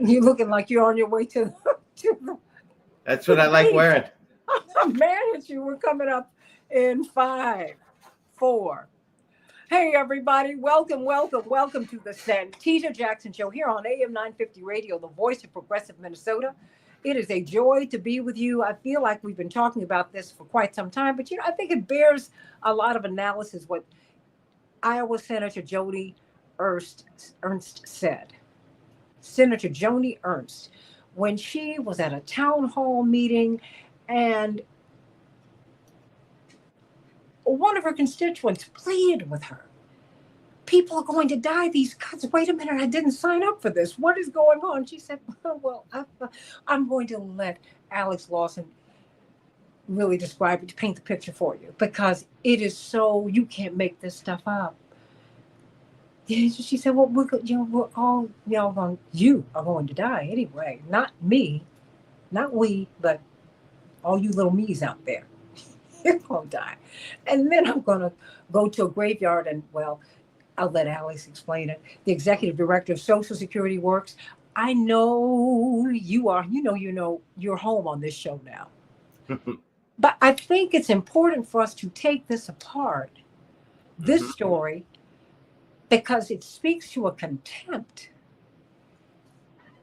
You're looking like you're on your way to the That's what I like wearing. I'm mad at you. We're coming up in 5, 4. Hey, everybody. Welcome to the Santita Jackson Show here on AM 950 Radio, the voice of progressive Minnesota. It is a joy to be with you. I feel like we've been talking about this for quite some time, but I think it bears a lot of analysis what Iowa Senator Joni Ernst said. Senator Joni Ernst, when she was at a town hall meeting and one of her constituents pleaded with her. People are going to die. These cuts. Wait a minute. I didn't sign up for this. What is going on? She said, well, I'm going to let Alex Lawson really describe it, to paint the picture for you, because it is so, you can't make this stuff up. She said, well, we're all, you are going to die anyway. Not me, not we, but all you little me's out there. You're going to die. And then I'm going to go to a graveyard and, well, I'll let Alex explain it. The executive director of Social Security works. I know you are, you're home on this show now. But I think it's important for us to take this apart, this story, because it speaks to a contempt.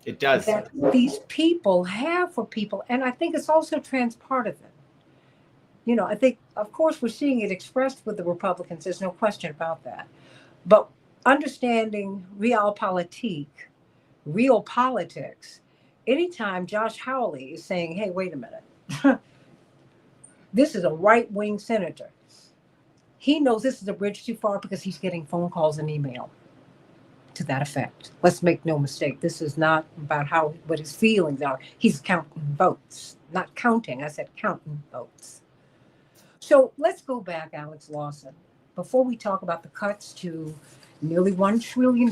It does. That these people have for people. And I think it's also transpartisan. I think, of course, we're seeing it expressed with the Republicans. There's no question about that. But understanding realpolitik, real politics, anytime Josh Hawley is saying, hey, wait a minute, this is a right-wing senator. He knows this is a bridge too far because he's getting phone calls and email to that effect. Let's make no mistake. This is not about what his feelings are. He's counting votes, not counting. I said counting votes. So let's go back, Alex Lawson, before we talk about the cuts to nearly $1 trillion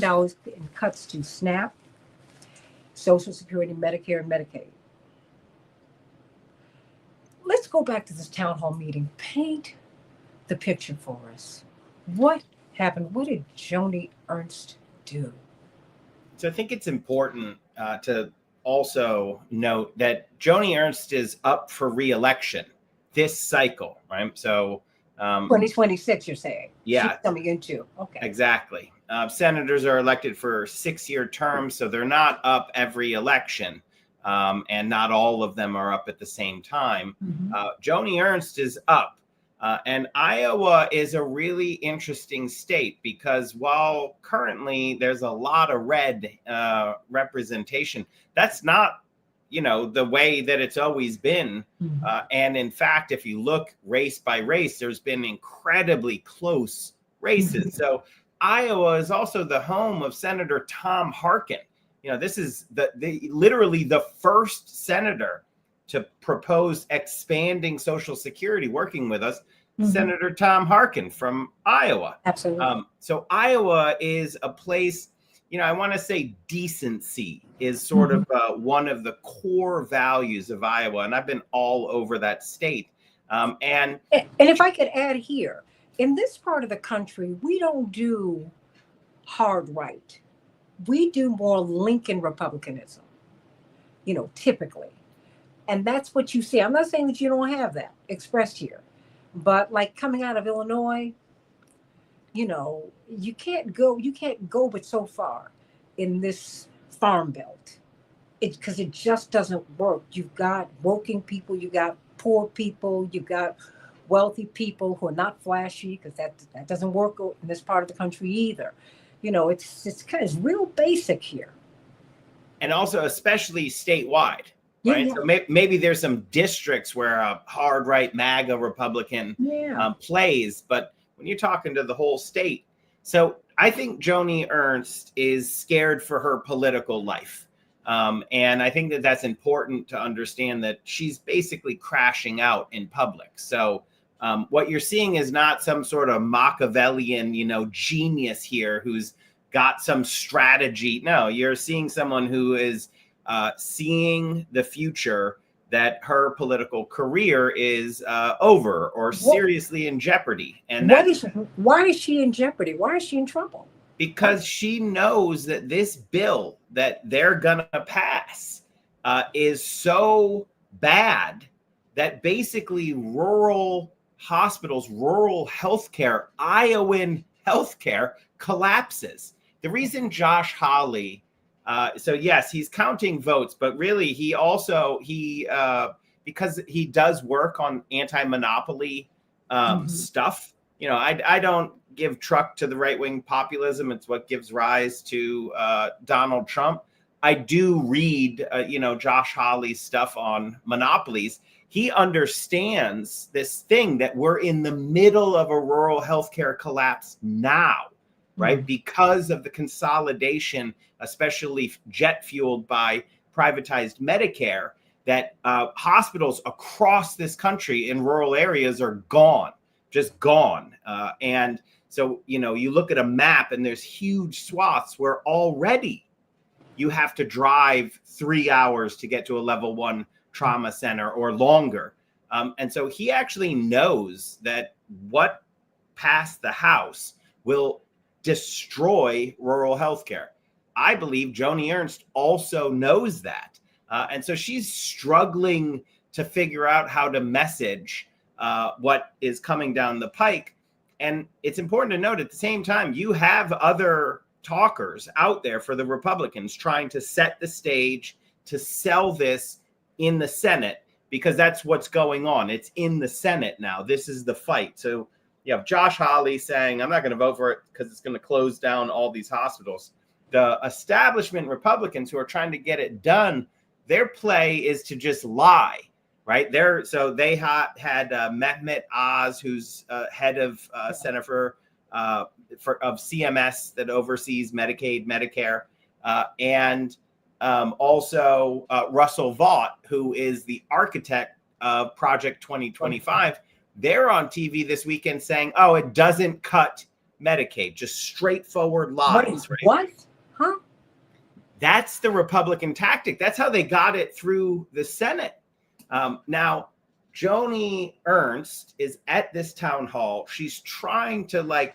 in cuts to SNAP, Social Security, Medicare, and Medicaid. Let's go back to this town hall meeting. Paint the picture for us. What happened? What did Joni Ernst do? So I think it's important to also note that Joni Ernst is up for re-election this cycle, right? So 2026, you're saying? Yeah. She's coming into. Okay. Exactly. Senators are elected for 6-year terms, so they're not up every election, and not all of them are up at the same time. Joni Ernst is up, and Iowa is a really interesting state because while currently there's a lot of red representation, that's not the way that it's always been. And in fact, if you look race by race, there's been incredibly close races. So Iowa is also the home of Senator Tom Harkin. This is literally the first senator to propose expanding Social Security, working with us, Senator Tom Harkin from Iowa. Absolutely. So Iowa is a place, I want to say decency is sort of one of the core values of Iowa. And I've been all over that state. And if I could add here, in this part of the country, we don't do hard right. We do more Lincoln Republicanism, typically. And that's what you see. I'm not saying that you don't have that expressed here, but like coming out of Illinois, you can't go but so far in this farm belt. Because it just doesn't work. You've got working people, you got poor people, you got wealthy people who are not flashy, because that doesn't work in this part of the country either. It's real basic here. And also especially statewide. Right. Yeah. So maybe there's some districts where a hard right MAGA Republican plays, but when you're talking to the whole state. So I think Joni Ernst is scared for her political life. And I think that that's important to understand that she's basically crashing out in public. So what you're seeing is not some sort of Machiavellian, genius here who's got some strategy. No, you're seeing someone who is seeing the future that her political career is over or seriously in jeopardy. And why is she in jeopardy? Why is she in trouble? because she knows that this bill that they're going to pass is so bad that basically rural hospitals, rural healthcare, Iowan healthcare collapses. The reason Josh Hawley, so yes, he's counting votes, but really he also, because he does work on anti-monopoly stuff. You know, I don't give truck to the right-wing populism. It's what gives rise to Donald Trump. I do read, Josh Hawley's stuff on monopolies. He understands this thing that we're in the middle of a rural healthcare collapse now, right? Because of the consolidation, especially jet fueled by privatized Medicare, that hospitals across this country in rural areas are gone, just gone. And so, you look at a map and there's huge swaths where already you have to drive 3 hours to get to a level 1 trauma center or longer. And so he actually knows that what passed the House will destroy rural healthcare. I believe Joni Ernst also knows that. And so she's struggling to figure out how to message what is coming down the pike. And it's important to note at the same time, you have other talkers out there for the Republicans trying to set the stage to sell this in the Senate, because that's what's going on. It's in the Senate now. This is the fight. So you have Josh Hawley saying, I'm not going to vote for it because it's going to close down all these hospitals. The establishment Republicans who are trying to get it done, their play is to just lie, right? So they had Mehmet Oz, who's head of Center of CMS that oversees Medicaid, Medicare, and also Russell Vaught, who is the architect of Project 2025. They're on TV this weekend saying, oh, it doesn't cut Medicaid, just straightforward lies. Right? What? Huh? That's the Republican tactic. That's how they got it through the Senate. Now, Joni Ernst is at this town hall. She's trying to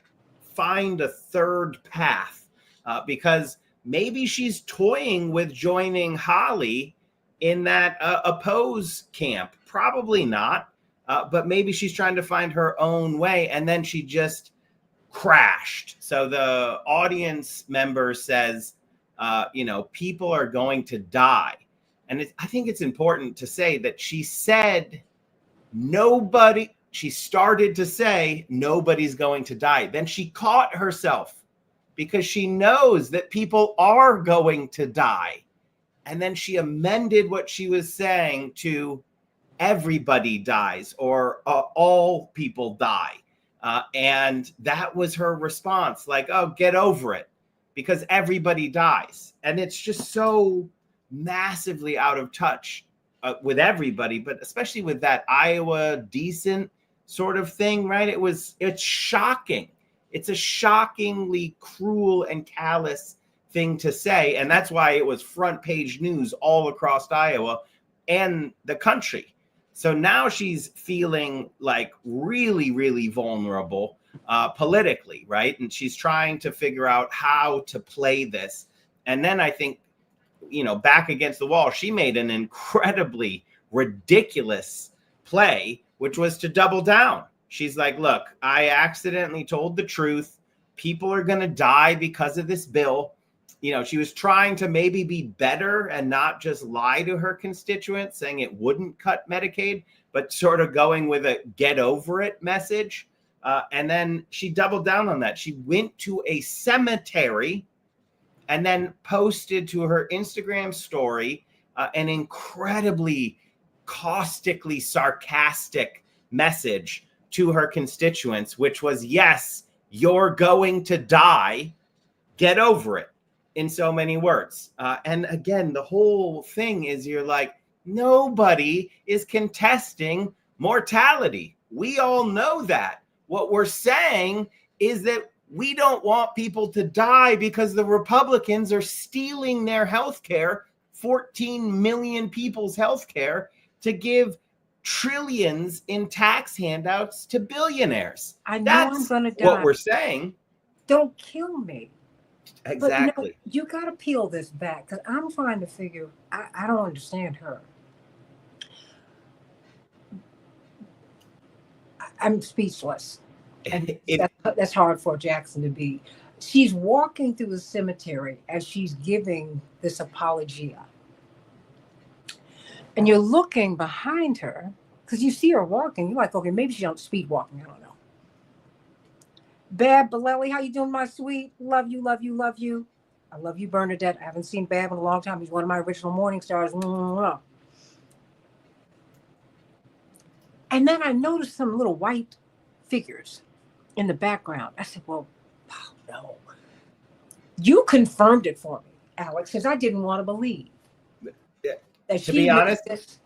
find a third path because maybe she's toying with joining Hawley in that oppose camp. Probably not, but maybe she's trying to find her own way. And then she just crashed. So the audience member says, people are going to die. And I think it's important to say that she said she started to say nobody's going to die. Then she caught herself because she knows that people are going to die. And then she amended what she was saying to everybody dies or all people die. And that was her response, oh, get over it, because everybody dies. And it's just so massively out of touch with everybody, but especially with that Iowa decent sort of thing, right? It's shocking. It's a shockingly cruel and callous thing to say. And that's why it was front page news all across Iowa and the country. So now she's feeling really, really vulnerable politically, right? And she's trying to figure out how to play this. And then I think, back against the wall, she made an incredibly ridiculous play, which was to double down. She's like, look, I accidentally told the truth. People are going to die because of this bill. She was trying to maybe be better and not just lie to her constituents, saying it wouldn't cut Medicaid, but sort of going with a get over it message. And then she doubled down on that. She went to a cemetery and then posted to her Instagram story an incredibly caustically sarcastic message to her constituents, which was, yes, you're going to die. Get over it, in so many words. And again, the whole thing is you're like, nobody is contesting mortality. We all know that. What we're saying is that we don't want people to die because the Republicans are stealing their health care, 14 million people's health care, to give trillions in tax handouts to billionaires. I know That's I'm going to die. what we're saying. Don't kill me. But Exactly. you got to peel this back because I'm trying to figure. I don't understand her. I'm speechless, and It that's hard for Jackson to be. She's walking through the cemetery as she's giving this apologia, and you're looking behind her because you see her walking. You're like, okay, maybe she don't speed walking. I don't know. Bab Baleli, how you doing, my sweet? Love you, love you, love you. I love you, Bernadette. I haven't seen Bab in a long time. He's one of my original morning stars. Mwah. And then I noticed some little white figures in the background. I said, well, oh, no. You confirmed it for me, Alex, because I didn't want to believe that to she be made honest, this.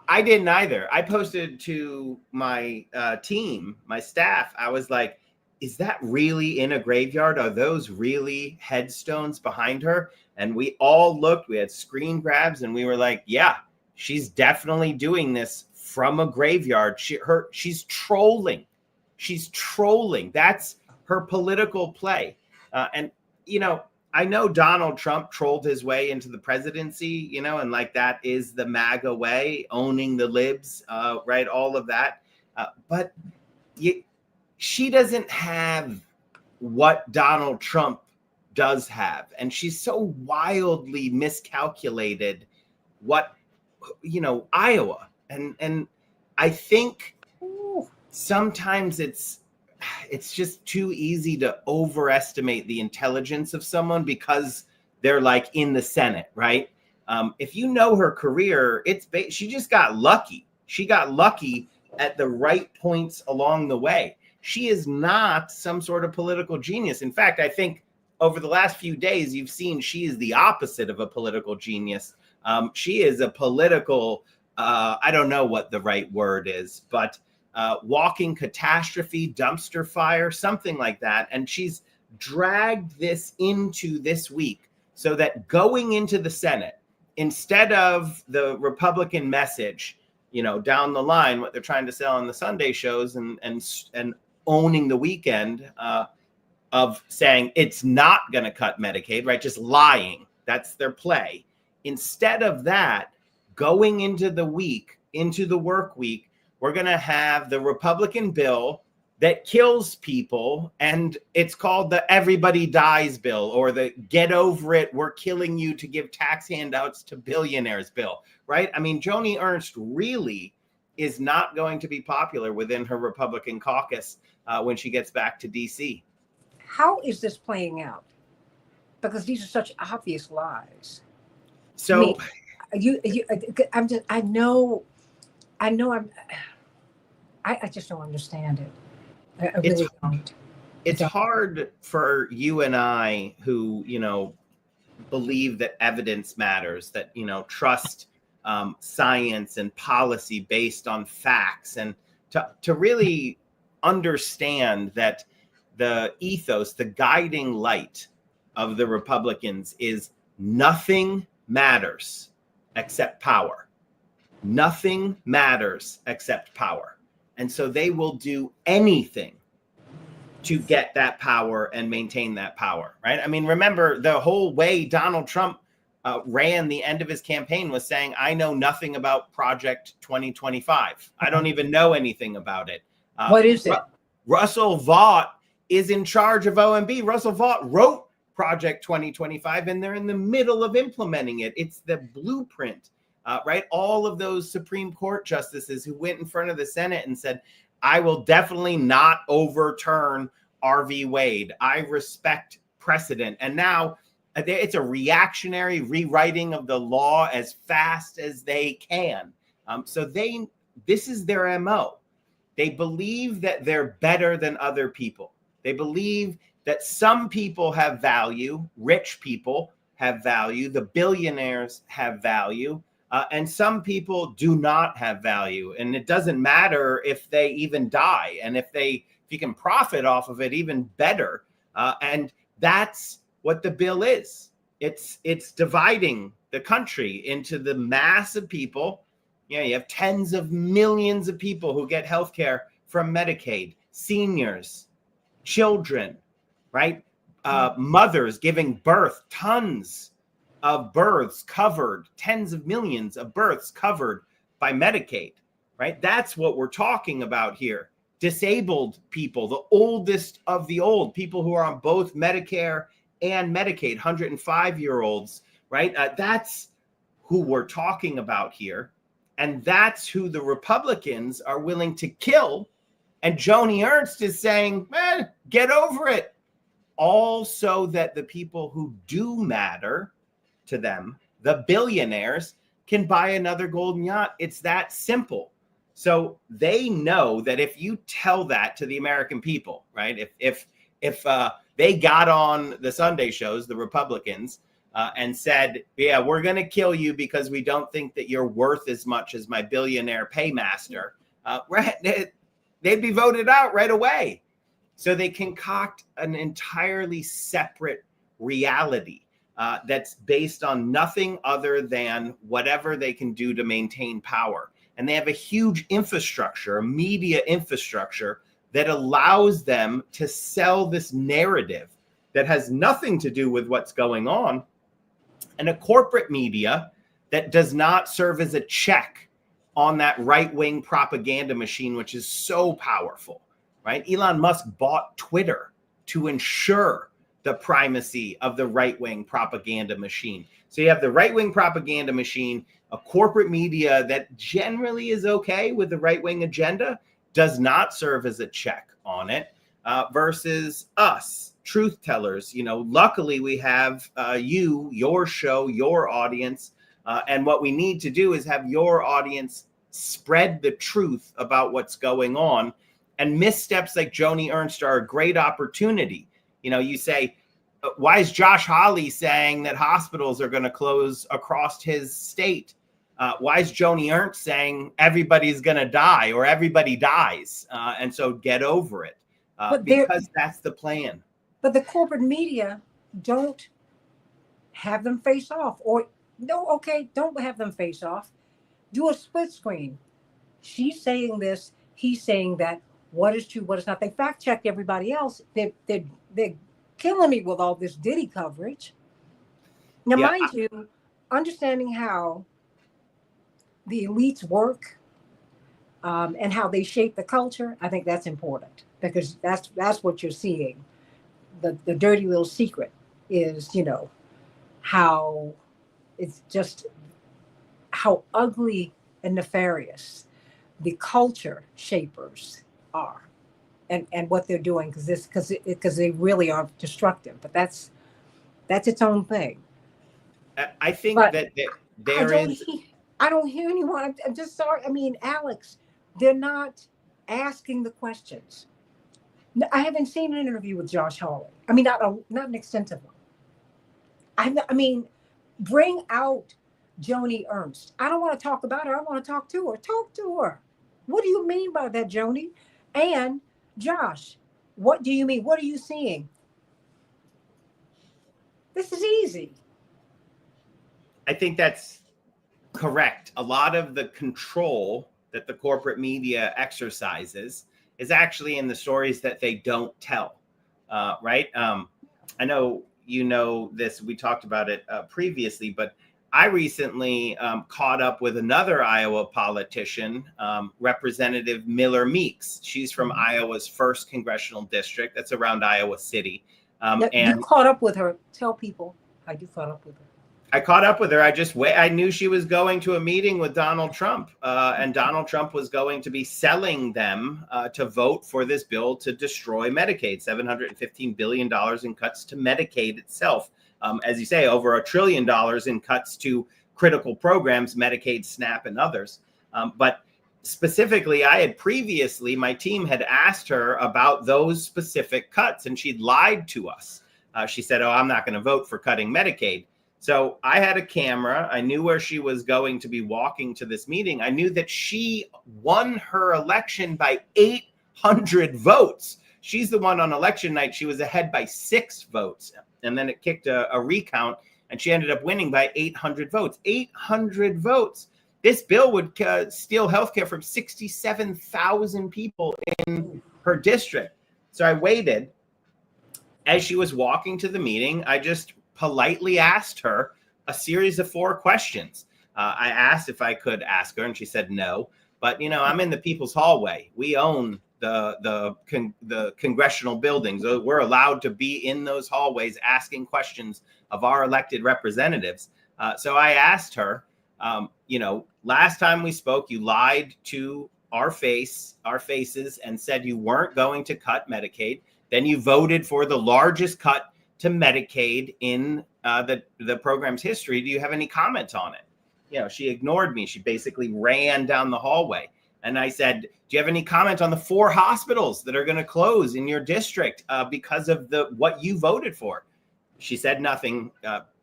I didn't either. I posted to my team, my staff. I was like, is that really in a graveyard? Are those really headstones behind her? And we all looked, we had screen grabs, and we were like, yeah, she's definitely doing this from a graveyard. She's trolling. She's trolling. That's her political play. And, you know, I know Donald Trump trolled his way into the presidency, you know, and like that is the MAGA way, owning the libs, right? All of that. But she doesn't have what Donald Trump does have. And she's so wildly miscalculated what, you know, Iowa. And I think sometimes it's just too easy to overestimate the intelligence of someone because they're like in the Senate, right? If you know her career, she just got lucky. She got lucky at the right points along the way. She is not some sort of political genius. In fact, I think over the last few days, you've seen she is the opposite of a political genius. She is a political, I don't know what the right word is, but walking catastrophe, dumpster fire, something like that. And she's dragged this into this week so that going into the Senate, instead of the Republican message, you know, down the line, what they're trying to sell on the Sunday shows and owning the weekend of saying it's not going to cut Medicaid, right? Just lying. That's their play. Instead of that, going into the week, into the work week, we're going to have the Republican bill that kills people, and it's called the Everybody Dies bill or the Get Over It, We're Killing You to Give Tax Handouts to Billionaires bill, right? I mean, Joni Ernst really is not going to be popular within her Republican caucus when she gets back to D.C. How is this playing out? Because these are such obvious lies. So I mean, I just don't understand it. I really don't. It's hard for you and I who, you know, believe that evidence matters, that, you know, trust science and policy based on facts, and to really understand that the ethos, the guiding light of the Republicans is nothing matters except power. Nothing matters except power. And so they will do anything to get that power and maintain that power, right? I mean, remember the whole way Donald Trump ran the end of his campaign was saying, I know nothing about Project 2025. I don't even know anything about it. What is it? Russell Vought is in charge of OMB. Russell Vought wrote Project 2025, and they're in the middle of implementing it. It's the blueprint, right? All of those Supreme Court justices who went in front of the Senate and said, I will definitely not overturn R.V. Wade. I respect precedent. And now it's a reactionary rewriting of the law as fast as they can. So this is their MO. They believe that they're better than other people. They believe that some people have value, rich people have value, the billionaires have value, and some people do not have value. And it doesn't matter if they even die. And if you can profit off of it, even better. And that's what the bill is. It's dividing the country into the mass of people. You know, you have tens of millions of people who get health care from Medicaid, seniors, children, right? mothers giving birth, tons of births covered, tens of millions of births covered by Medicaid, right? That's what we're talking about here. Disabled people, the oldest of the old, people who are on both Medicare and Medicaid, 105-year-olds, right? That's who we're talking about here. And that's who the Republicans are willing to kill. And Joni Ernst is saying, man, get over it. All so that the people who do matter to them, the billionaires, can buy another golden yacht. It's that simple. So they know that if you tell that to the American people, right? If they got on the Sunday shows, the Republicans, and said, yeah, we're going to kill you because we don't think that you're worth as much as my billionaire paymaster, right? They'd be voted out right away. So they concoct an entirely separate reality that's based on nothing other than whatever they can do to maintain power. And they have a huge infrastructure, a media infrastructure that allows them to sell this narrative that has nothing to do with what's going on, and a corporate media that does not serve as a check on that right-wing propaganda machine, which is so powerful, right? Elon Musk bought Twitter to ensure the primacy of the right-wing propaganda machine. So you have the right-wing propaganda machine, a corporate media that generally is okay with the right-wing agenda, does not serve as a check on it, versus us, truth tellers. You know, luckily we have your show, your audience, and what we need to do is have your audience spread the truth about what's going on. And missteps like Joni Ernst are a great opportunity. You know, you say, why is Josh Hawley saying that hospitals are going to close across his state? Why is Joni Ernst saying everybody's going to die or everybody dies? And so get over it, because that's the plan. But the corporate media don't have them face off, or no, okay, don't have them face off. Do a split screen. She's saying this, he's saying that. What is true, what is not? They fact check everybody else. They're killing me with all this Diddy coverage. Now, yeah, mind you, understanding how the elites work and how they shape the culture, I think that's important, because that's what you're seeing. The dirty little secret is, you know, how it's just how ugly and nefarious the culture shapers are, and what they're doing, because they really are destructive. But that's its own thing. I think that I don't hear anyone. I'm just sorry. I mean, Alex, they're not asking the questions. I haven't seen an interview with Josh Hawley. I mean, not an extensive one. I mean, bring out Joni Ernst. I don't want to talk about her. I want to talk to her. Talk to her. What do you mean by that, Joni? And Josh, what do you mean? What are you seeing? This is easy. I think that's correct. A lot of the control that the corporate media exercises is actually in the stories that they don't tell, right? I know you know this. We talked about it previously, but I recently caught up with another Iowa politician, Representative Miller Meeks. She's from Iowa's 1st Congressional District. That's around Iowa City. And you caught up with her. Tell people how you caught up with her. I caught up with her. I knew she was going to a meeting with Donald Trump, and Donald Trump was going to be selling them to vote for this bill to destroy Medicaid, $715 billion in cuts to Medicaid itself. As you say, over $1 trillion in cuts to critical programs, Medicaid, SNAP, and others. But specifically, my team had asked her about those specific cuts, and she'd lied to us. She said, I'm not going to vote for cutting Medicaid. So I had a camera. I knew where she was going to be walking to this meeting. I knew that she won her election by 800 votes. She's the one on election night. She was ahead by 6 votes. And then it kicked a recount, and she ended up winning by 800 votes. 800 votes. This bill would steal healthcare from 67,000 people in her district. So I waited, as she was walking to the meeting, I just politely asked her a series of 4 questions. I asked if I could ask her, and she said no. But I'm in the people's hallway. We own the congressional buildings. We're allowed to be in those hallways asking questions of our elected representatives. So I asked her, last time we spoke, you lied to our faces, and said you weren't going to cut Medicaid. Then you voted for the largest cut to Medicaid in the program's history. Do you have any comments on it? She ignored me. She basically ran down the hallway. And I said, do you have any comment on the 4 hospitals that are going to close in your district because of what you voted for? She said nothing.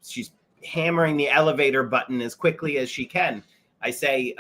She's hammering the elevator button as quickly as she can. I say,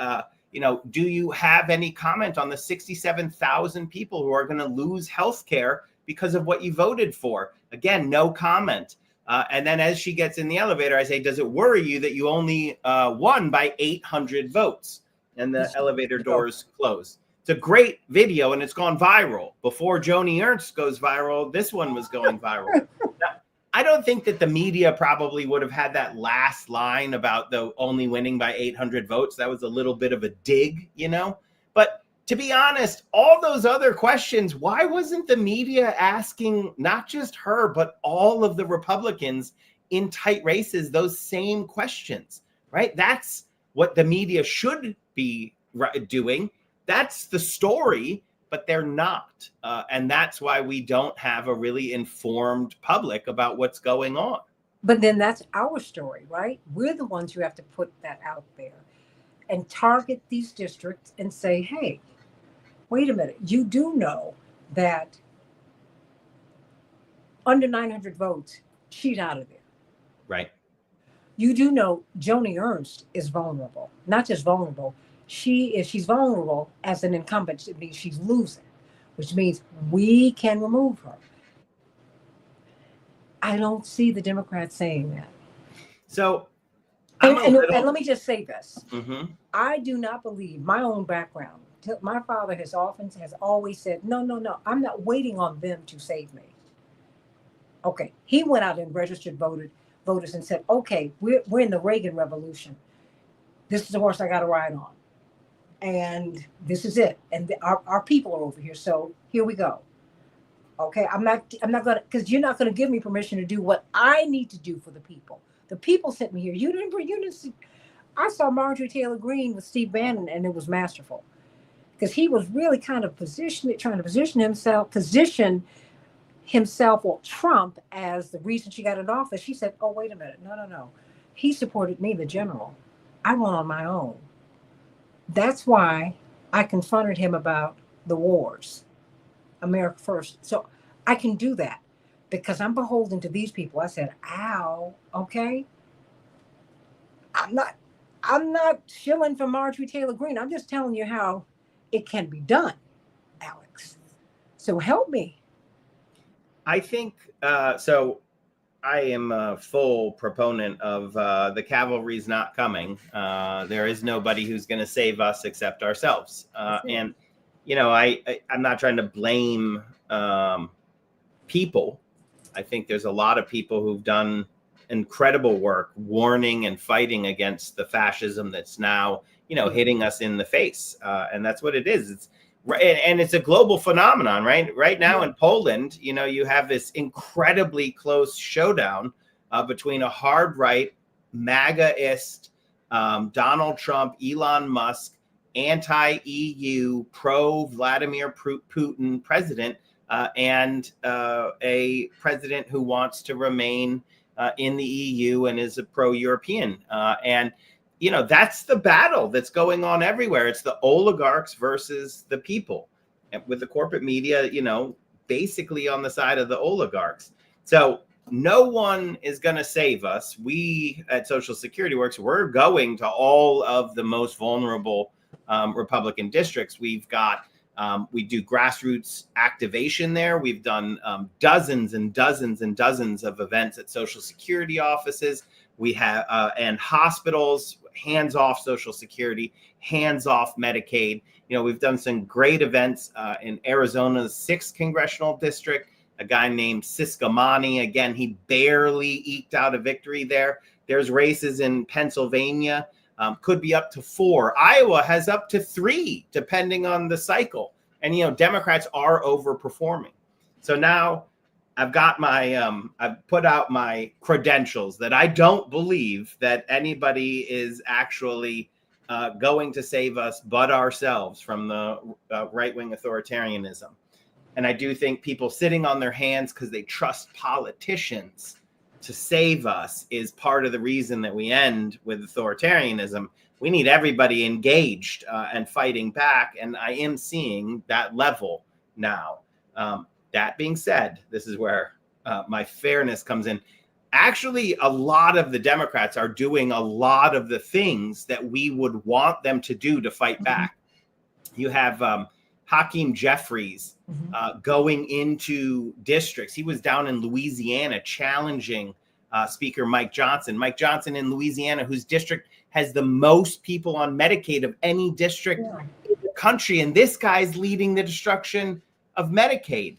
do you have any comment on the 67,000 people who are going to lose health care because of what you voted for? Again, no comment. And then as she gets in the elevator, I say, does it worry you that you only won by 800 votes? And the elevator doors close. It's a great video, and it's gone viral. Before Joni Ernst goes viral, this one was going viral. Now, I don't think that the media probably would have had that last line about the only winning by 800 votes. That was a little bit of a dig, But to be honest, all those other questions, why wasn't the media asking not just her, but all of the Republicans in tight races those same questions, right? That's what the media should be doing. That's the story, but they're not. And that's why we don't have a really informed public about what's going on. But then that's our story, right? We're the ones who have to put that out there and target these districts and say, hey, wait a minute, you do know that under 900 votes, she's out of there. Right. You do know Joni Ernst is vulnerable. Not just vulnerable, she's vulnerable as an incumbent. It means she's losing, which means we can remove her. I don't see the Democrats saying that. So, and let me just say this. Mm-hmm. I do not believe my own background. My father has always said, no, I'm not waiting on them to save me. Okay, he went out and registered voters and said, okay, we're in the Reagan Revolution. This is the horse I got to ride on. And this is it. And our people are over here. So here we go. Okay, I'm not going to, because you're not going to give me permission to do what I need to do for the people. The people sent me here. You didn't see. I saw Marjorie Taylor Greene with Steve Bannon, and it was masterful. Because he was really kind of trying to position himself or Trump as the reason she got in office. She said, oh, wait a minute. No. He supported me, the general. I went on my own. That's why I confronted him about the wars, America First. So I can do that because I'm beholden to these people. I said, ow, okay. I'm not shilling for Marjorie Taylor Greene. I'm just telling you how it can be done, Alex. So help me. I think so. I am a full proponent of the cavalry's not coming. There is nobody who's going to save us except ourselves. And I'm not trying to blame people. I think there's a lot of people who've done incredible work warning and fighting against the fascism that's now hitting us in the face, and that's what it is. It's and it's a global phenomenon, right? Right now in Poland, you have this incredibly close showdown between a hard right, MAGA-ist, Donald Trump, Elon Musk, anti-EU, pro-Vladimir Putin president, and a president who wants to remain in the EU and is a pro-European. And that's the battle that's going on everywhere. It's the oligarchs versus the people, and with the corporate media, basically on the side of the oligarchs. So no one is going to save us. We at Social Security Works, we're going to all of the most vulnerable Republican districts. We've got we do grassroots activation there. We've done dozens and dozens and dozens of events at Social Security offices. We have and hospitals, hands off Social Security, hands off Medicaid. We've done some great events in Arizona's 6th congressional district, a guy named Siscomani. Again, he barely eked out a victory there. There's races in Pennsylvania, could be up to 4. Iowa has up to 3, depending on the cycle. And, Democrats are overperforming. So now I've got I've put out my credentials that I don't believe that anybody is actually going to save us but ourselves from the right-wing authoritarianism. And I do think people sitting on their hands because they trust politicians to save us is part of the reason that we end with authoritarianism. We need everybody engaged and fighting back. And I am seeing that level now. That being said, this is where my fairness comes in. Actually, a lot of the Democrats are doing a lot of the things that we would want them to do to fight back. You have Hakeem Jeffries going into districts. He was down in Louisiana challenging Speaker Mike Johnson. Mike Johnson in Louisiana, whose district has the most people on Medicaid of any district in the country. And this guy's leading the destruction of Medicaid.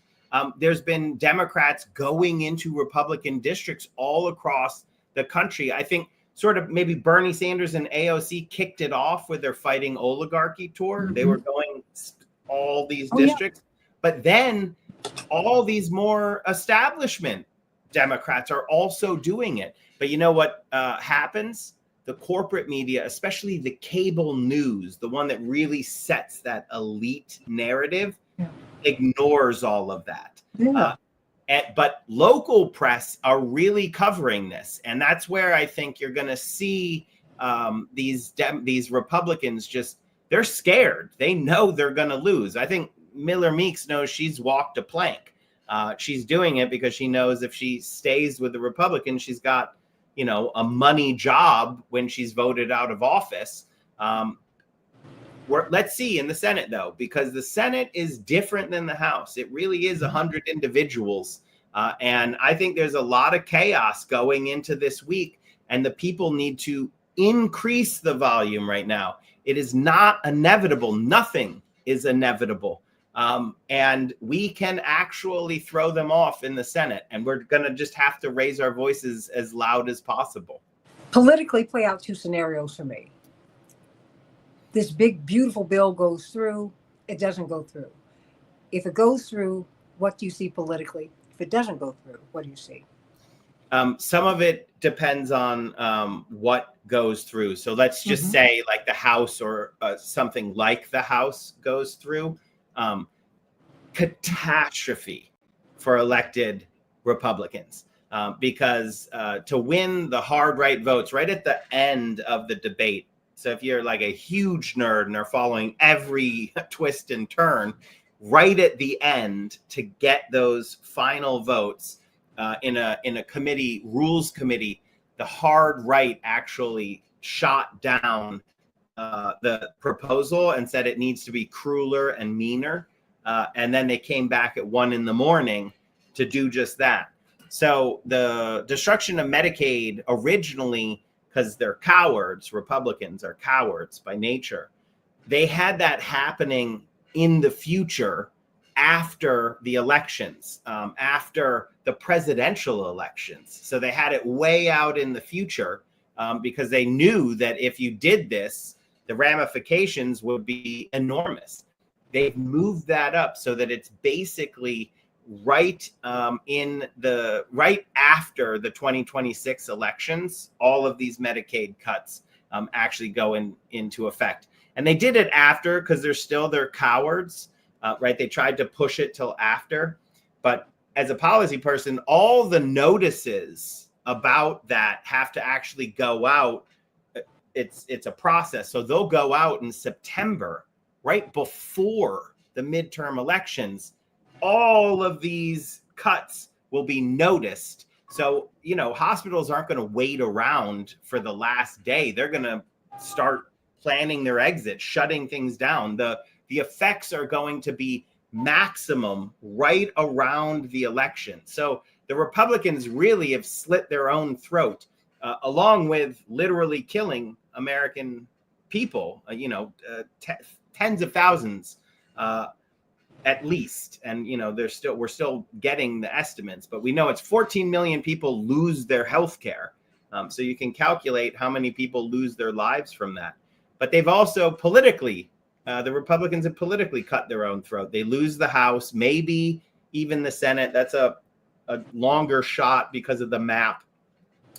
There's been Democrats going into Republican districts all across the country. I think sort of maybe Bernie Sanders and AOC kicked it off with their Fighting Oligarchy tour. They were going all these districts, but then all these more establishment Democrats are also doing it. But you know what happens? The corporate media, especially the cable news, the one that really sets that elite narrative, ignores all of that. But local press are really covering this. And that's where I think you're going to see these Republicans they're scared. They know they're going to lose. I think Miller Meeks knows she's walked a plank. She's doing it because she knows if she stays with the Republicans, she's got, a money job when she's voted out of office. Let's see in the Senate, though, because the Senate is different than the House. It really is 100 individuals. And I think there's a lot of chaos going into this week, and the people need to increase the volume right now. It is not inevitable. Nothing is inevitable. And we can actually throw them off in the Senate, and we're going to just have to raise our voices as loud as possible. Politically, play out 2 scenarios for me. This big, beautiful bill goes through, it doesn't go through. If it goes through, what do you see politically? If it doesn't go through, what do you see? Some of it depends on what goes through. So let's just say like the House or something like the House goes through. Catastrophe for elected Republicans because to win the hard right votes right at the end of the debate. So if you're like a huge nerd and are following every twist and turn, right at the end to get those final votes in a committee, rules committee, the hard right actually shot down the proposal and said it needs to be crueler and meaner. And then they came back at 1 a.m. to do just that. So the destruction of Medicaid originally, because they're cowards, Republicans are cowards by nature, they had that happening in the future after the elections, after the presidential elections. So they had it way out in the future because they knew that if you did this, the ramifications would be enormous. They've moved that up so that it's basically right after the 2026 elections, all of these Medicaid cuts actually go into effect. And they did it after because they're cowards, right? They tried to push it till after. But as a policy person, all the notices about that have to actually go out. It's a process. So they'll go out in September, right before the midterm elections. All of these cuts will be noticed. So, hospitals aren't going to wait around for the last day. They're going to start planning their exit, shutting things down. The effects are going to be maximum right around the election. So the Republicans really have slit their own throat, along with literally killing American people, tens of thousands at least. And, we're still getting the estimates, but we know it's 14 million people lose their health care. So you can calculate how many people lose their lives from that. But they've also politically, the Republicans have politically cut their own throat. They lose the House, maybe even the Senate. That's a longer shot because of the map,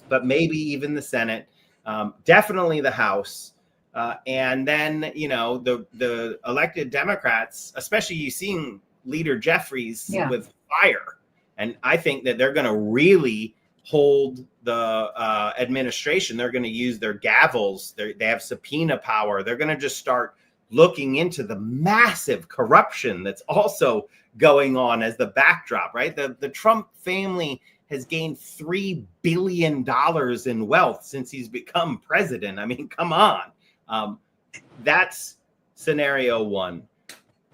but maybe even the Senate, definitely the House. And then, the elected Democrats, especially you seeing Leader Jeffries with fire. And I think that they're going to really hold the administration. They're going to use their gavels. They have subpoena power. They're going to just start looking into the massive corruption that's also going on as the backdrop, right? The Trump family has gained $3 billion in wealth since he's become president. I mean, come on. That's scenario one.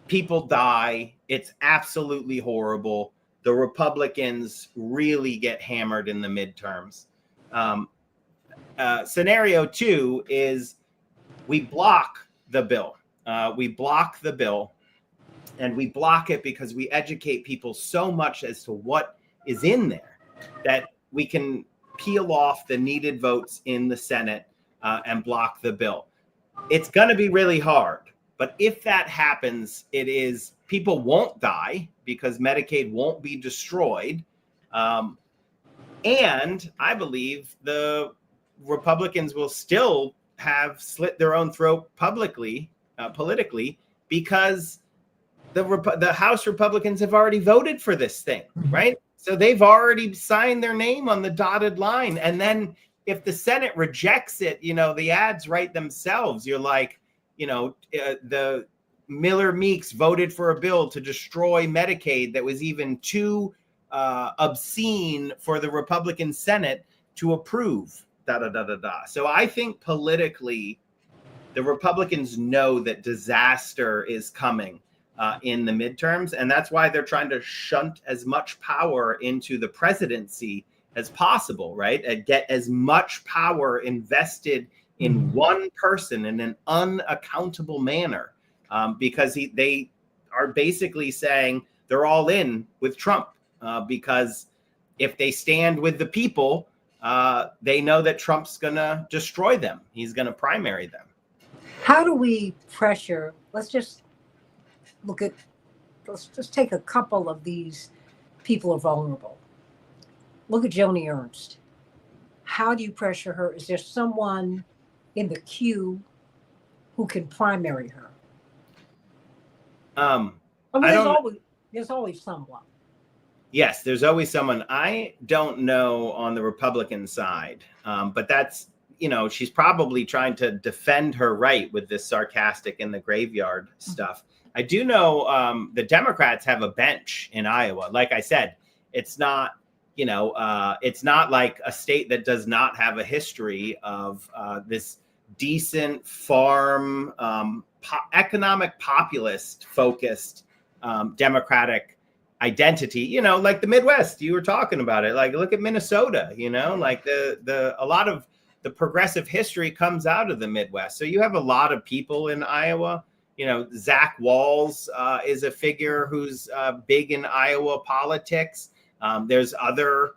People die. It's absolutely horrible. The Republicans really get hammered in the midterms. Scenario two is we block the bill. And we block it because we educate people so much as to what is in there that we can peel off the needed votes in the Senate and block the bill. It's going to be really hard. But if that happens, people won't die because Medicaid won't be destroyed. And I believe the Republicans will still have slit their own throat politically, because the House Republicans have already voted for this thing, right? So they've already signed their name on the dotted line. And then if the Senate rejects it, the ads write themselves. You're like, the Miller Meeks voted for a bill to destroy Medicaid that was even too obscene for the Republican Senate to approve. So I think politically, the Republicans know that disaster is coming in the midterms, and that's why they're trying to shunt as much power into the presidency as possible, right? And get as much power invested in one person in an unaccountable manner, because they are basically saying they're all in with Trump, because if they stand with the people, they know that Trump's going to destroy them. He's going to primary them. How do we pressure? Let's just take a couple of these people are vulnerable. Look at Joni Ernst. How do you pressure her? Is there someone in the queue who can primary her? There's always someone. Yes, there's always someone. I don't know on the Republican side, but that's, she's probably trying to defend her right with this sarcastic in the graveyard stuff. I do know the Democrats have a bench in Iowa. Like I said, it's not, it's not like a state that does not have a history of this decent farm, economic populist focused Democratic identity, like the Midwest. You were talking about it. Like, look at Minnesota, like a lot of the progressive history comes out of the Midwest. So you have a lot of people in Iowa. Zach Walz is a figure who's big in Iowa politics. There's other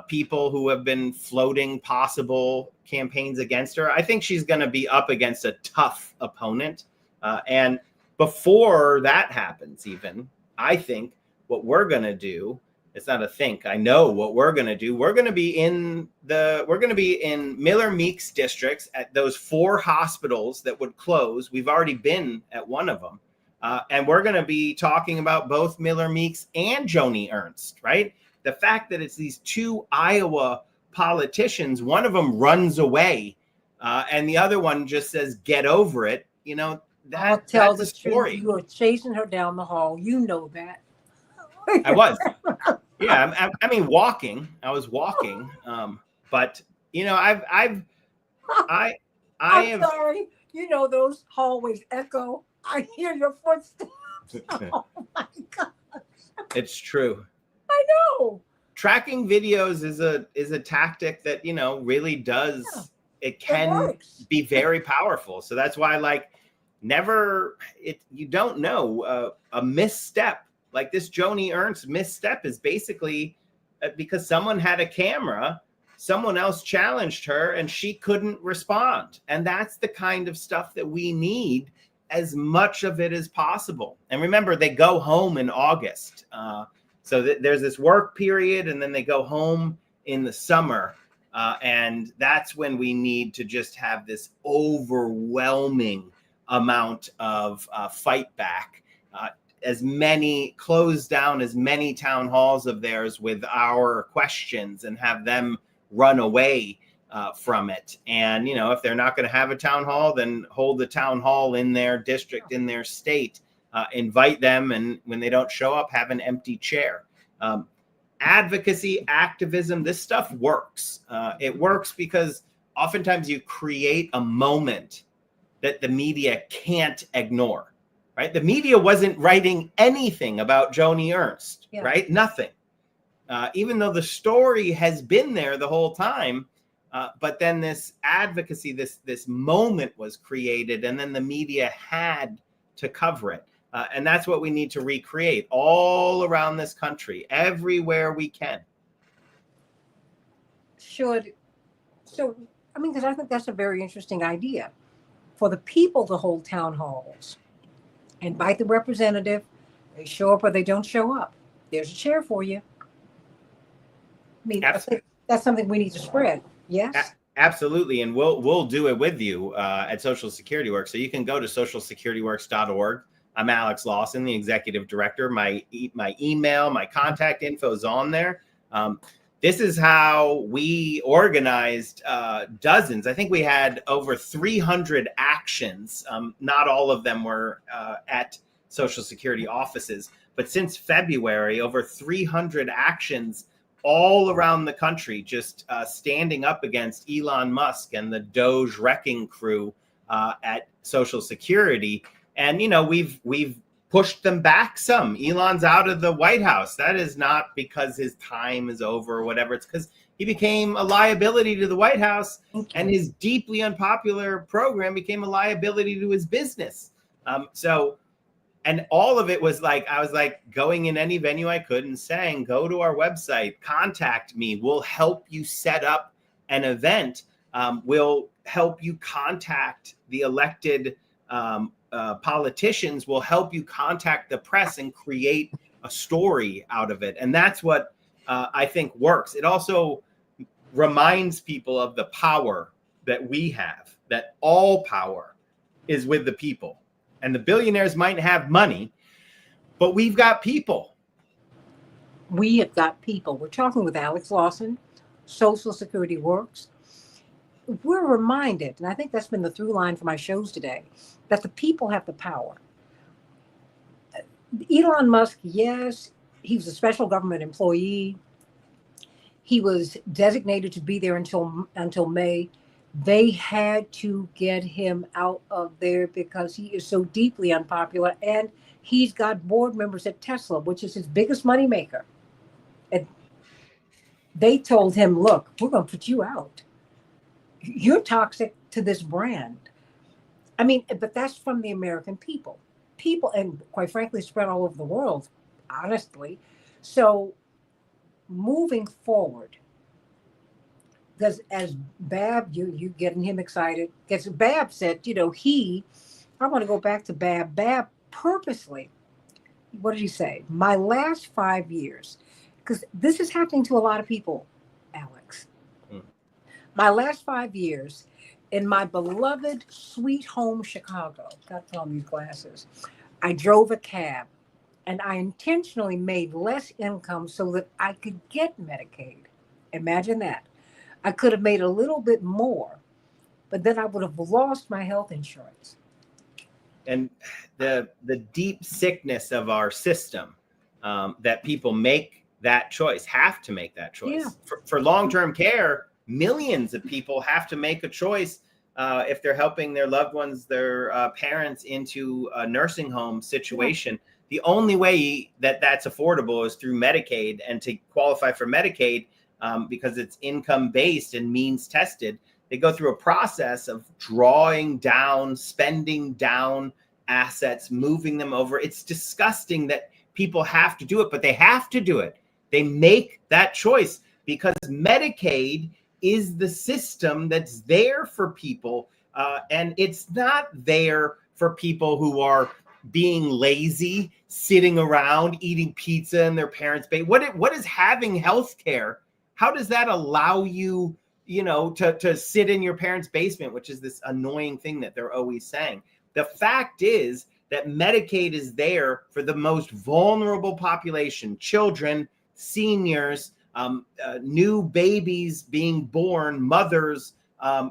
people who have been floating possible campaigns against her. I think she's going to be up against a tough opponent. And before that happens, even, I think what we're going to do, it's not a think, I know what we're going to do. We're going to be in Miller Meeks districts at those 4 hospitals that would close. We've already been at one of them. And we're going to be talking about both Miller Meeks and Joni Ernst, right? The fact that it's these 2 Iowa politicians, one of them runs away and the other one just says, get over it. That's the story. You were chasing her down the hall. You know that. I was. Yeah. I mean, walking. I was walking. But, I'm sorry. Those hallways echo. I hear your footsteps. Oh my gosh. It's true. I know. Tracking videos is a tactic that, really does. It can be very powerful. So that's why, you don't know, a misstep like this Joni Ernst misstep is basically because someone had a camera, someone else challenged her and she couldn't respond. And that's the kind of stuff that we need, as much of it as possible. And remember, they go home in August. So there's this work period, and then they go home in the summer. And that's when we need to just have this overwhelming amount of fight back. Close down as many town halls of theirs with our questions and have them run away from it. And, if they're not going to have a town hall, then hold the town hall in their district, in their state, invite them. And when they don't show up, have an empty chair. Advocacy, activism, this stuff works. It works because oftentimes you create a moment that the media can't ignore, right? The media wasn't writing anything about Joni Ernst, right? Nothing. Even though the story has been there the whole time, but then this advocacy, this moment was created, and then the media had to cover it. And that's what we need to recreate all around this country, everywhere we can. So, because I think that's a very interesting idea for the people to hold town halls, invite the representative, they show up or they don't show up. There's a chair for you. I mean, I think that's something we need to spread. Yes. Absolutely. And we'll do it with you at Social Security Works. So you can go to socialsecurityworks.org. I'm Alex Lawson, the executive director. My email, my contact info is on there. This is how we organized dozens. I think we had over 300 actions. Not all of them were at Social Security offices, but since February, over 300 actions all around the country, just standing up against Elon Musk and the Doge wrecking crew at Social Security. And, we've pushed them back some. Elon's out of the White House. That is not because his time is over or whatever. It's because he became a liability to the White House, and his deeply unpopular program became a liability to his business. And all of it was I was going in any venue I could and saying, go to our website, contact me. We'll help you set up an event. We'll help you contact the elected politicians. Will help you contact the press and create a story out of it. And that's what I think works. It also reminds people of the power that we have, that all power is with the people. And the billionaires might have money, but we've got people. We have got people. We're talking with Alex Lawson, Social Security Works. We're reminded, and I think that's been the through line for my shows today, that the people have the power. Elon Musk, yes, he was a special government employee. He was designated to be there until May. They had to get him out of there because he is so deeply unpopular, and he's got board members at Tesla, which is his biggest moneymaker. And they told him, look, we're going to put you out. You're toxic to this brand. I mean, but that's from the American people, and quite frankly, spread all over the world, honestly. So moving forward, because as Bab, you getting him excited, because Bab said, I want to go back to Bab. Bab purposely, what did he say? My last 5 years, because this is happening to a lot of people, Alex. My last 5 years in my beloved sweet home, Chicago, got to put on these glasses, I drove a cab, and I intentionally made less income so that I could get Medicaid. Imagine that. I could have made a little bit more, but then I would have lost my health insurance. And the deep sickness of our system, that people make that choice, have to make that choice. Yeah. For long-term care, millions of people have to make a choice if they're helping their loved ones, their parents, into a nursing home situation. Yeah. The only way that's affordable is through Medicaid, and to qualify for Medicaid, because it's income based and means tested, they go through a process of drawing down, spending down assets, moving them over. It's disgusting that people have to do it, but they have to do it. They make that choice because Medicaid is the system that's there for people. And it's not there for people who are being lazy, sitting around, eating pizza in their parents' bed. What is having health care? How does that allow you, to sit in your parents' basement, which is this annoying thing that they're always saying? The fact is that Medicaid is there for the most vulnerable population, children, seniors, new babies being born, mothers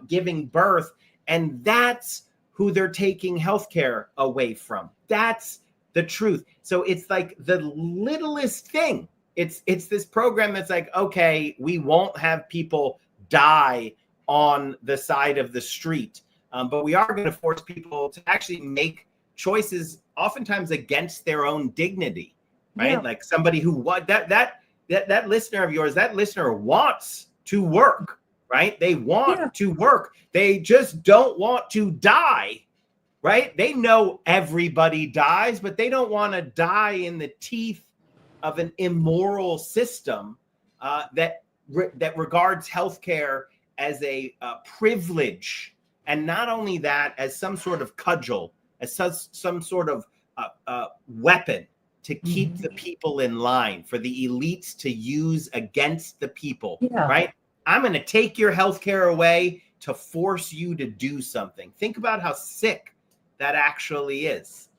giving birth. And that's who they're taking healthcare away from. That's the truth. So it's like the littlest thing. It's this program that's like, okay, we won't have people die on the side of the street, but we are going to force people to actually make choices, oftentimes against their own dignity, right? Yeah. Like somebody who that listener of yours, that listener wants to work, right? They want to work. They just don't want to die, right? They know everybody dies, but they don't want to die in the teeth of an immoral system that regards healthcare as a privilege, and not only that, as some sort of cudgel, as some sort of weapon to keep the people in line, for the elites to use against the people, right? I'm going to take your healthcare away to force you to do something. Think about how sick that actually is.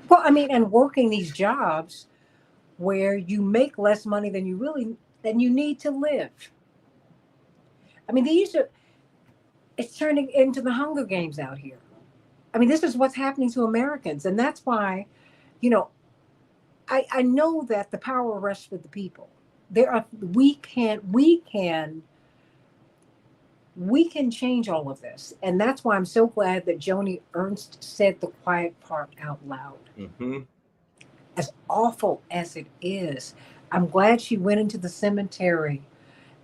Well, I mean, and working these jobs where you make less money than you need to live. I mean, it's turning into the Hunger Games out here. I mean, this is what's happening to Americans. And that's why, I know that the power rests with the people. We can change all of this. And that's why I'm so glad that Joni Ernst said the quiet part out loud. Mm-hmm. As awful as it is, I'm glad she went into the cemetery,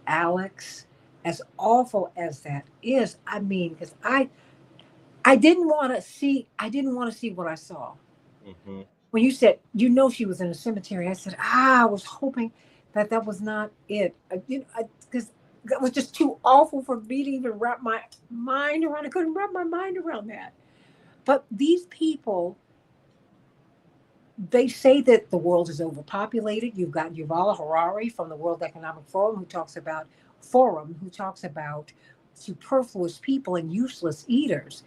Alex. As awful as that is, I mean, because I didn't want to see what I saw. Mm-hmm. When you said, she was in a cemetery, I said, I was hoping that was not it. Because that was just too awful for me to even wrap my mind around. I couldn't wrap my mind around that. But these people, they say that the world is overpopulated. You've got Yuval Harari from the World Economic Forum who talks about superfluous people and useless eaters.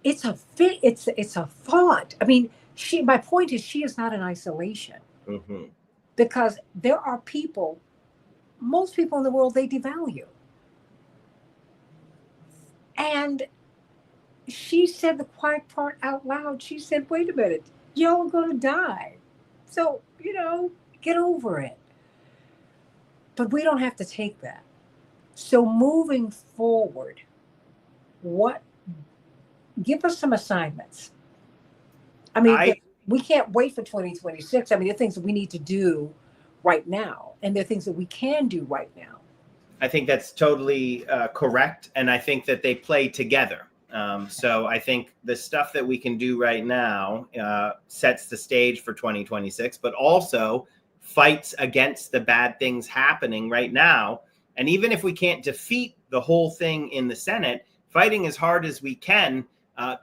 It's a thought. I mean, my point is, she is not in isolation. Mm-hmm. Because there are most people in the world, they devalue. And she said the quiet part out loud. She said, wait a minute, y'all are going to die. So, get over it. But we don't have to take that. So moving forward, give us some assignments. I mean, we can't wait for 2026. I mean, there are things that we need to do right now, and there are things that we can do right now. I think that's totally correct. And I think that they play together. So I think the stuff that we can do right now sets the stage for 2026, but also fights against the bad things happening right now. And even if we can't defeat the whole thing in the Senate, fighting as hard as we can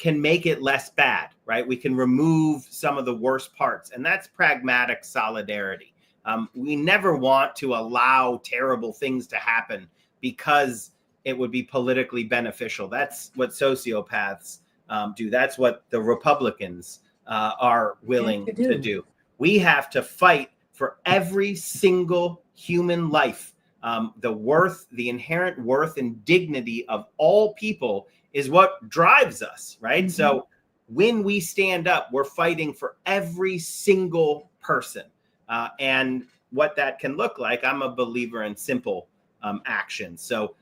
make it less bad, right? We can remove some of the worst parts, and that's pragmatic solidarity. We never want to allow terrible things to happen because it would be politically beneficial. That's what sociopaths do. That's what the Republicans are willing to do. We have to fight for every single human life. The inherent worth and dignity of all people is what drives us, right? Mm-hmm. So when we stand up, we're fighting for every single person. And what that can look like, I'm a believer in simple action. So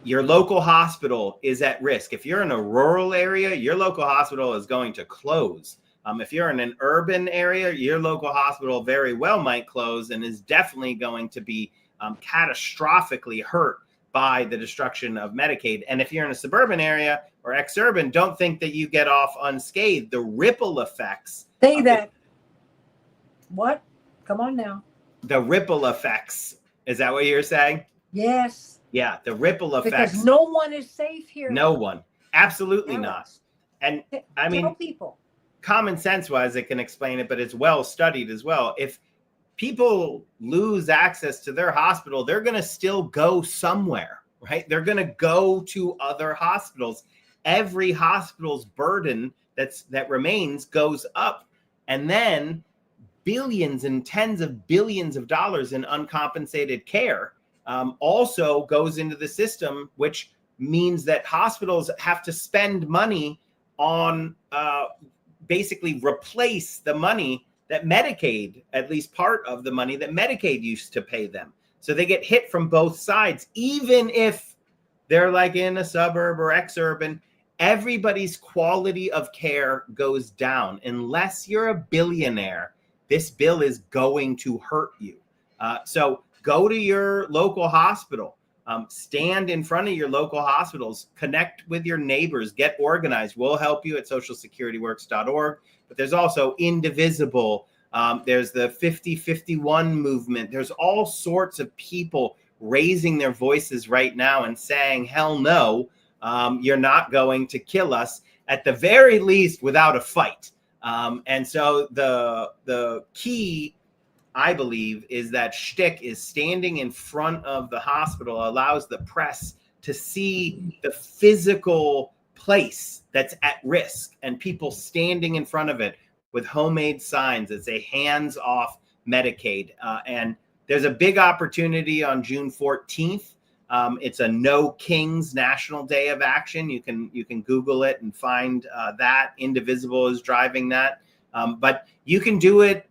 your local hospital is at risk. If you're in a rural area, your local hospital is going to close. If you're in an urban area, your local hospital very well might close and is definitely going to be catastrophically hurt by the destruction of Medicaid. And if you're in a suburban area or exurban, don't think that you get off unscathed. The ripple effects. Say that. What? Come on now. The ripple effects. Is that what you're saying? Yes. Yeah, the ripple effects. Because no one is safe here. No one. Absolutely not. And I mean, tell people. Common sense wise, it can explain it, but it's well studied as well. If people lose access to their hospital, they're going to still go somewhere, right? They're going to go to other hospitals. Every hospital's burden that remains goes up. And then billions and tens of billions of dollars in uncompensated care also goes into the system, which means that hospitals have to spend money on basically replace the money that Medicaid, at least part of the money that Medicaid used to pay them. So they get hit from both sides, even if they're like in a suburb or exurban. Everybody's quality of care goes down. Unless you're a billionaire, this bill is going to hurt you. So go to your local hospital. Stand in front of your local hospitals, connect with your neighbors, get organized. We'll help you at socialsecurityworks.org. But there's also Indivisible. There's the 5051 movement. There's all sorts of people raising their voices right now and saying, hell no, you're not going to kill us, at the very least without a fight. And so the key, I believe, is that shtick is standing in front of the hospital allows the press to see the physical place that's at risk and people standing in front of it with homemade signs that say hands off Medicaid. And there's a big opportunity on June 14th. It's a No Kings National Day of Action. You can Google it and find that. Indivisible is driving that. But you can do it.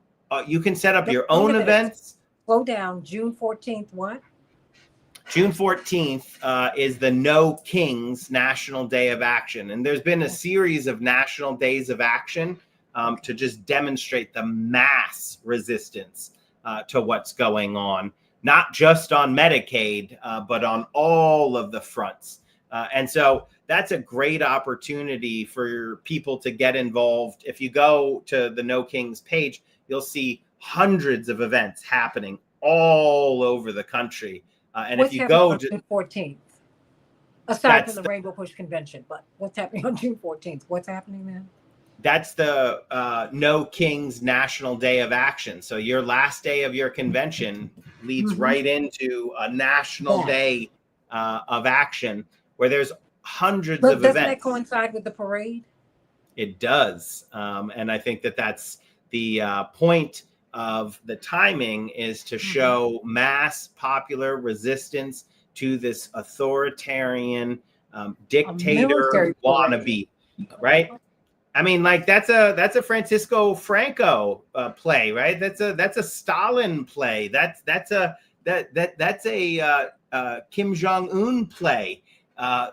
You can set up your own events. Slow down. June 14th, what? June 14th is the No Kings National Day of Action. And there's been a series of national days of action to just demonstrate the mass resistance to what's going on, not just on Medicaid, but on all of the fronts. And so that's a great opportunity for people to get involved. If you go to the No Kings page, you'll see hundreds of events happening all over the country. And what's if you go to June 14th, aside from the Rainbow Push Convention, but what's happening on June 14th? What's happening then? That's the No Kings National Day of Action. So your last day of your convention leads right into a national day of action where there's hundreds of events. Doesn't that coincide with the parade? It does. And I think that's the point of the timing is to show mass popular resistance to this authoritarian dictator wannabe, right? I mean, like that's a Francisco Franco play, right? That's a Stalin play. That's a Kim Jong-un play.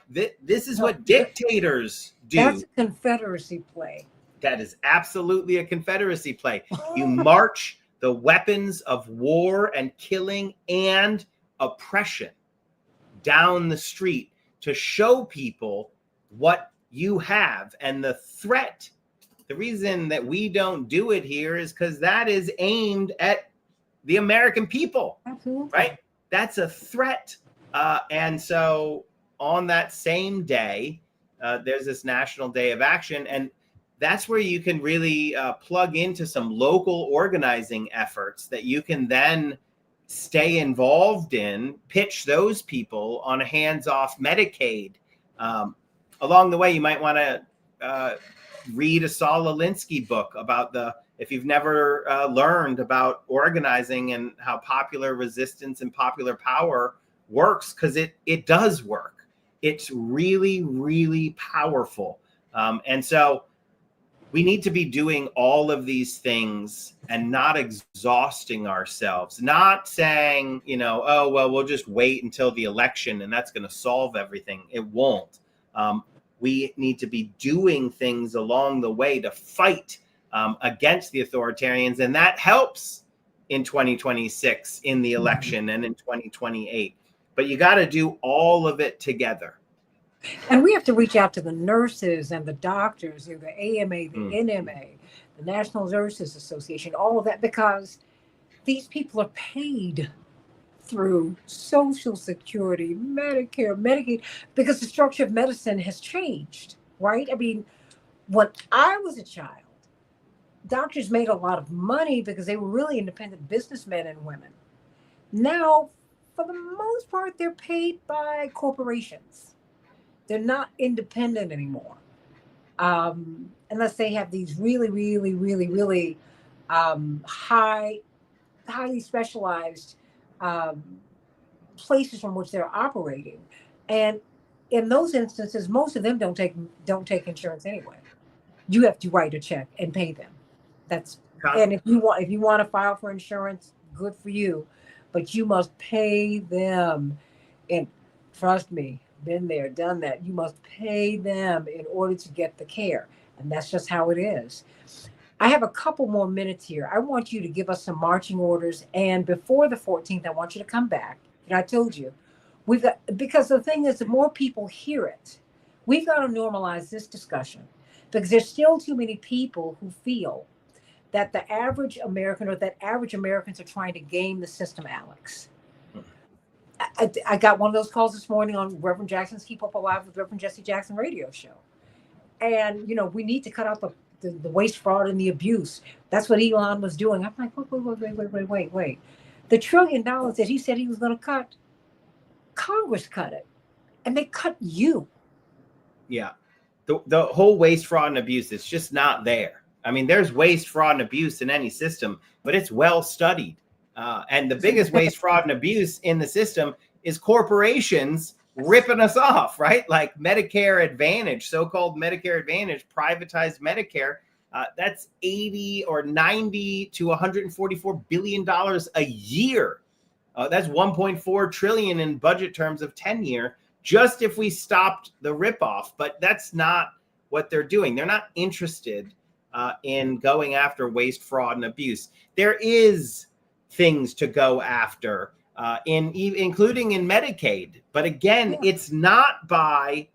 This is what dictators do. That's a Confederacy play. That is absolutely a Confederacy play. You march the weapons of war and killing and oppression down the street to show people what you have. And the threat, the reason that we don't do it here is because that is aimed at the American people. Absolutely. Right? That's a threat. And so on that same day, there's this National Day of Action. And that's where you can really plug into some local organizing efforts that you can then stay involved in, pitch those people on a hands-off Medicaid. Along the way, you might want to read a Saul Alinsky book about if you've never learned about organizing and how popular resistance and popular power works, because it does work. It's really, really powerful. And so we need to be doing all of these things and not exhausting ourselves, not saying, oh, well, we'll just wait until the election and that's going to solve everything. It won't. We need to be doing things along the way to fight against the authoritarians. And that helps in 2026 in the election and in 2028. but you got to do all of it together. And we have to reach out to the nurses and the doctors, the AMA, the Mm. NMA, the National Nurses Association, all of that, because these people are paid through Social Security, Medicare, Medicaid, because the structure of medicine has changed, right? I mean, when I was a child, doctors made a lot of money because they were really independent businessmen and women. Now, for the most part, they're paid by corporations. They're not independent anymore, unless they have these really, really, really, really highly specialized um, places from which they're operating. And in those instances, most of them don't take insurance anyway. You have to write a check and pay them. That's and if you want to file for insurance, good for you, but you must pay them. And trust me, been there, done that. You must pay them in order to get the care, and that's just how it is. I have a couple more minutes here. I want you to give us some marching orders, and before the 14th, I want you to come back. And I told you, we've got because the thing is, the more people hear it, we've got to normalize this discussion because there's still too many people who feel that the average American or that average Americans are trying to game the system, Alex. I got one of those calls this morning on Reverend Jackson's Keep Up Alive with Reverend Jesse Jackson radio show. And, we need to cut out the waste, fraud, and the abuse. That's what Elon was doing. I'm like, wait. The $1 trillion that he said he was going to cut, Congress cut it. And they cut you. Yeah. The whole waste, fraud, and abuse, it's just not there. I mean, there's waste, fraud, and abuse in any system, but it's well studied. And the biggest waste, fraud, and abuse in the system is corporations ripping us off, right? Like Medicare Advantage, so-called Medicare Advantage, privatized Medicare. That's 80 or 90 to $144 billion a year. That's 1.4 trillion in budget terms of 10-year, just if we stopped the ripoff. But that's not what they're doing. They're not interested in going after waste, fraud, and abuse. There is things to go after, including in Medicaid. But again, it's not by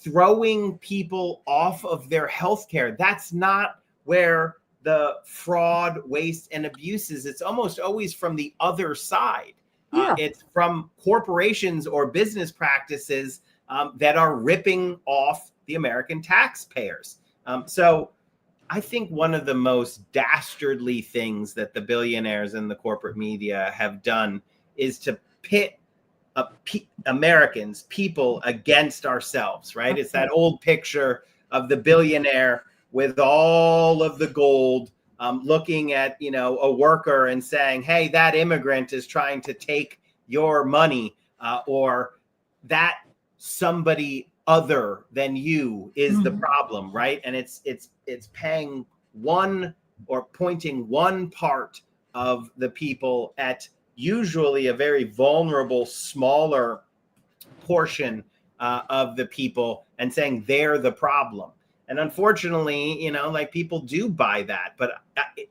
throwing people off of their health care. That's not where the fraud, waste, and abuse is. It's almost always from the other side. It's from corporations or business practices that are ripping off the American taxpayers. So I think one of the most dastardly things that the billionaires and the corporate media have done is to pit Americans, people, against ourselves, right? It's that old picture of the billionaire with all of the gold, looking at, a worker and saying, hey, that immigrant is trying to take your money, or that somebody other than you is the problem, right? And it's paying one or pointing one part of the people at usually a very vulnerable, smaller portion of the people and saying they're the problem. And unfortunately, like people do buy that, but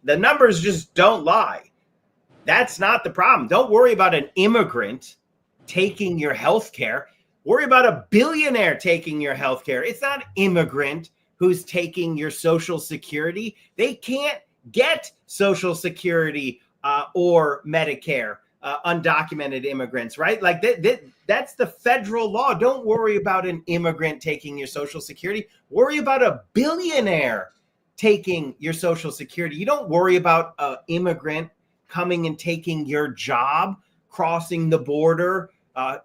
the numbers just don't lie. That's not the problem. Don't worry about an immigrant taking your health care. Worry about a billionaire taking your health care. It's not immigrant who's taking your Social Security. They can't get Social Security or Medicare, undocumented immigrants, right? Like that's the federal law. Don't worry about an immigrant taking your Social Security. Worry about a billionaire taking your Social Security. You don't worry about an immigrant coming and taking your job, crossing the border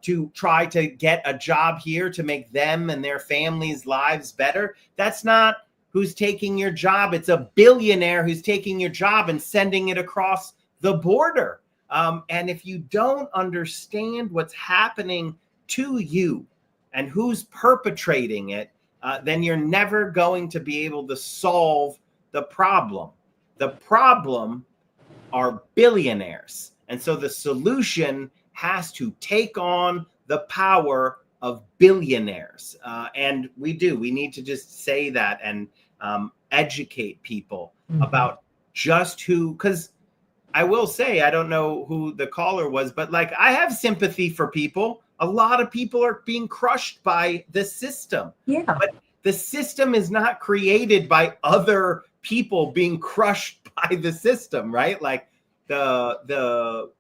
to try to get a job here to make them and their families' lives better. That's not who's taking your job. It's a billionaire who's taking your job and sending it across the border. And if you don't understand what's happening to you and who's perpetrating it, then you're never going to be able to solve the problem. The problem are billionaires. And so the solution has to take on the power of billionaires. And we need to just say that and educate people about just who, because I will say, I don't know who the caller was, but like I have sympathy for people A lot of people are being crushed by the system. Yeah. But the system is not created by other people being crushed by the system, right? Like the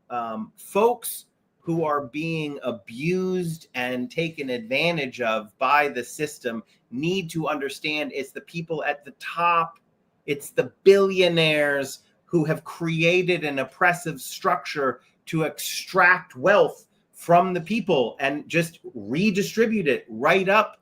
folks who are being abused and taken advantage of by the system need to understand it's the people at the top, it's the billionaires who have created an oppressive structure to extract wealth from the people and just redistribute it right up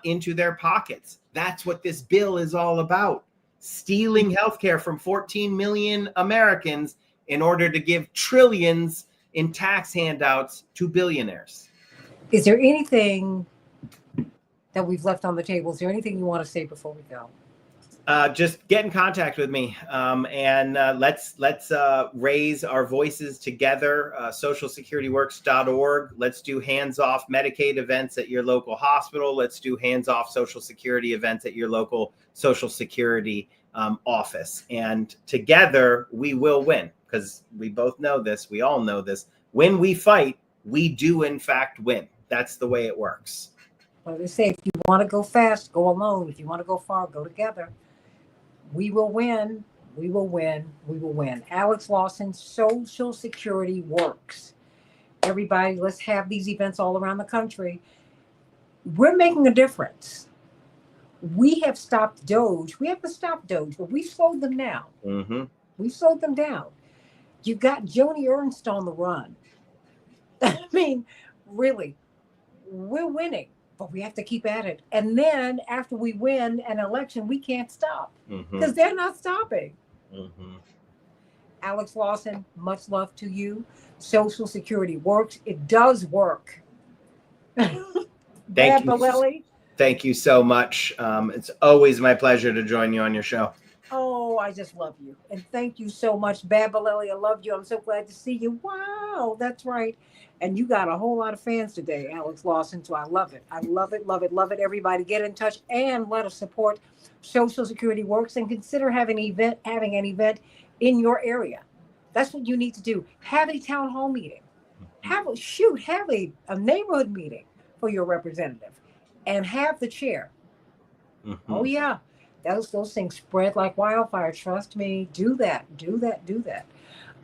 into their pockets. That's what this bill is all about. Stealing healthcare from 14 million Americans in order to give trillions in tax handouts to billionaires. Is there anything that we've left on the table? Is there anything you want to say before we go? Just get in contact with me and let's raise our voices together. Socialsecurityworks.org. Let's do hands-off Medicaid events at your local hospital. Let's do hands-off Social Security events at your local Social Security office. And together we will win, because we both know this. We all know this. When we fight, we do in fact win. That's the way it works. Well, they say if you want to go fast, go alone. If you want to go far, go together. We will win. We will win. We will win. Alex Lawson, Social Security Works. Everybody, let's have these events all around the country. We're making a difference. We have stopped Doge. We haven't stopped Doge, but we slowed them down. Mm-hmm. We slowed them down. You got Joni Ernst on the run. I mean, really, we're winning. But we have to keep at it. And then after we win an election, we can't stop because they're not stopping. Mm-hmm. Alex Lawson, much love to you. Social Security works. It does work. Thank you so much. It's always my pleasure to join you on your show. Oh, I just love you. And thank you so much. Bad Balelli, I love you. I'm so glad to see you. Wow, that's right. And you got a whole lot of fans today, Alex Lawson. So I love it. I love it, love it, love it. Everybody get in touch and let us support Social Security Works and consider having an event in your area. That's what you need to do. Have a town hall meeting. Have a neighborhood meeting for your representative and have the chair. Mm-hmm. Oh, yeah. Those things spread like wildfire. Trust me. Do that.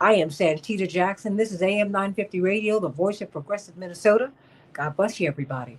I am Santita Jackson. This is AM 950 Radio, the voice of progressive Minnesota. God bless you, everybody.